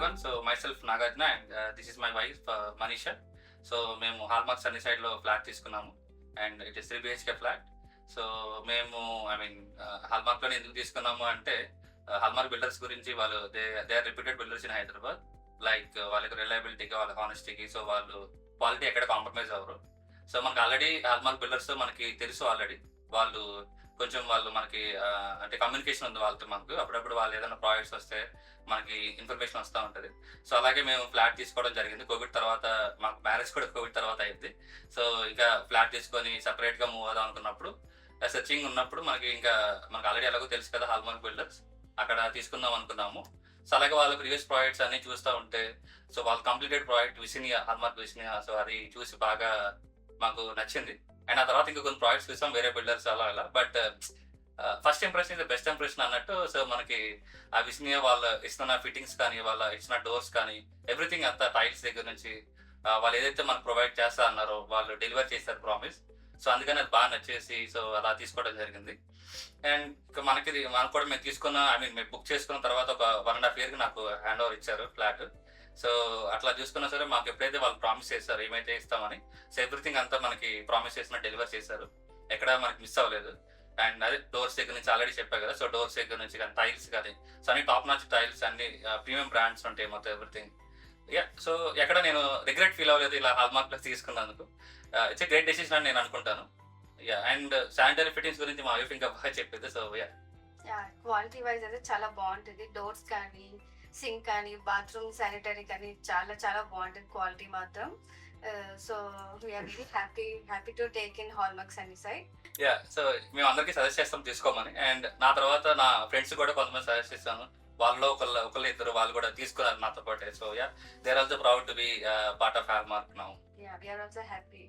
everyone. So myself Nagarjuna and this is my wife Manisha. So మేము Hallmark Sunny సైడ్లో flat తీసుకున్నాము and it is 3 BHK flat. So మేము హాల్మార్క్లోనే ఎందుకు తీసుకున్నాము అంటే హాల్మార్క్ బిల్డర్స్ గురించి వాళ్ళు they are reputed builders in Hyderabad. Like వాళ్ళకి రిలయబిలిటీకి, వాళ్ళ హానెస్టీకి, సో వాళ్ళు క్వాలిటీ ఎక్కడ కాంప్రమైజ్ అవ్వరు. సో మనకి ఆల్రెడీ హాల్మార్క్ బిల్డర్స్ మనకి తెలుసు ఆల్రెడీ. వాళ్ళు మనకి అంటే కమ్యూనికేషన్ ఉంది వాళ్ళతో. మనకు అప్పుడప్పుడు వాళ్ళు ఏదైనా ప్రాజెక్ట్స్ వస్తే మనకి ఇన్ఫర్మేషన్ వస్తూ ఉంటుంది. సో అలాగే మేము ఫ్లాట్ తీసుకోవడం జరిగింది. కోవిడ్ తర్వాత మాకు మ్యారేజ్ కూడా కోవిడ్ తర్వాత అయింది. సో ఇంకా ఫ్లాట్ తీసుకొని సపరేట్గా మూవ్ అవుదాం అనుకున్నప్పుడు, సెర్చింగ్ ఉన్నప్పుడు మనకి ఆల్రెడీ ఎలాగో తెలుసు కదా హాల్మార్క్ బిల్డర్స్, అక్కడ తీసుకుందాం అనుకున్నాము. సో అలాగే వాళ్ళ ప్రీవియస్ ప్రాజెక్ట్స్ అన్ని చూస్తూ ఉంటే, సో వాళ్ళ కంప్లీటెడ్ ప్రాజెక్ట్ విసినియా, హాల్మార్క్ విసినియా, సో అది చూసి బాగా మాకు నచ్చింది. అండ్ ఆ తర్వాత ఇంకా కొన్ని ప్రాజెక్ట్స్ చూసాం వేరే బిల్డర్స్ అలా. But first impression is best impression అన్నట్టు. సో మనకి ఆ విస్నియా వాళ్ళు ఇస్తున్న ఫిట్టింగ్స్ కానీ, వాళ్ళ ఇచ్చిన డోర్స్ కానీ, ఎవ్రీథింగ్ అంతా టైల్స్ దగ్గర నుంచి వాళ్ళు ఏదైతే మనకు ప్రొవైడ్ చేస్తా అన్నారో వాళ్ళు డెలివర్ చేస్తారు ప్రామిస్. సో అందుకని అది బాగా నచ్చేసి సో అలా తీసుకోవడం జరిగింది. అండ్ ఇంకా మనకు కూడా మేము తీసుకున్న మేము బుక్ చేసుకున్న తర్వాత ఒక 1.5 year నాకు హ్యాండ్ ఓవర్ ఇచ్చారు ఫ్లాట్. సో అట్లా చూసుకున్నా సరే మాకు ఎప్పుడైతే వాళ్ళు ప్రామిస్ చేస్తారు ఏమైతే ఇస్తామని, సో ఎవ్రీథింగ్ అంతా మనకి ప్రామిస్ చేసిన డెలివర్ చేశారు. ఎక్కడ మనకి మిస్ అవ్వలేదు. అండ్ అదే డోర్స్ దగ్గర నుంచి ఆల్రెడీ చెప్పా కదా, సో డోర్స్ దగ్గర నుంచి కానీ, టైల్స్ కానీ, సో అన్ని టాప్ నాచ్ టైల్స్, అన్ని ప్రీమియం బ్రాండ్స్ ఉంటాయి మొత్తం ఎవ్రీథింగ్. సో ఎక్కడ నేను రిగ్రెట్ ఫీల్ అవ్వలేదు ఇలా హాల్మార్క్ ప్లస్ తీసుకున్నందుకు. ఇట్స్ ఎ గ్రేట్ డెసిషన్ అని నేను అనుకుంటాను. అండ్ శానిటరీ ఫిట్టింగ్స్ గురించి మా వైఫ్ ఇంకా బాగా చెప్పింది. సో క్వాలిటీ వైజ్ అయితే చాలా బాగుంటుంది. డోర్స్ కానీ, సింక్ కానీ, బాత్రూమ్ శానిటరీ కానీ చాలా చాలా బాగుంటుంది క్వాలిటీ మాత్రం. So we are very happy to take in Hallmark Sunny side. So మేము అందరికీ సజెస్ట్ చేస్తాం తీసుకోమని. అండ్ నా తర్వాత నా ఫ్రెండ్స్ కూడా కొంతమంది సజెస్ట్ చేస్తాను. వాళ్ళలో ఒకళ్ళు ఇద్దరు వాళ్ళు కూడా తీసుకున్నారు నాతో పాటే. So they are also proud to be part of Hallmark now. We are also happy.